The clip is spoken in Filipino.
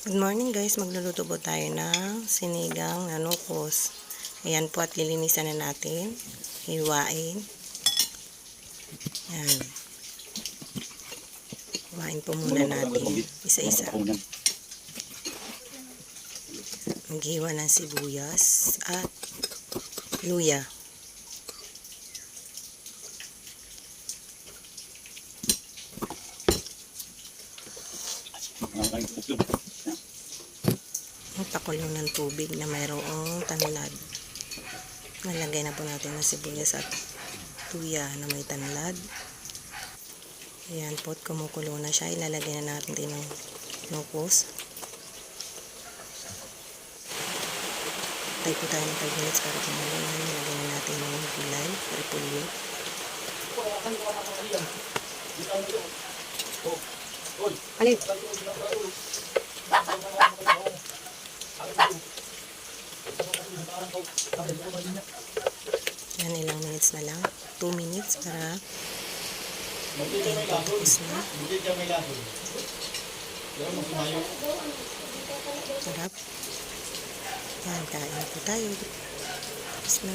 Good morning guys, magluluto po tayo ng sinigang na nukos. Ayan po at lilinisan na natin. Hiwain. Ayan. Hiwain po muna natin. Isa-isa. Maghiwa ng sibuyas at luya. Pakulo ng tubig na mayroong tanlad. Nalagay na po natin ng sibuyas at luya na may tanlad. Ayan po, kumukulo na siya. Ilalagay na natin din ng nukos. Tayo po tayo ng 5 minutes para kumulo. Nilagay na natin ng gulay, repolyo. Alin? Yan, ilang minutes na lang. 2 minutes para tapos na. Sarap. Yan, kain po tayo. Tapos na.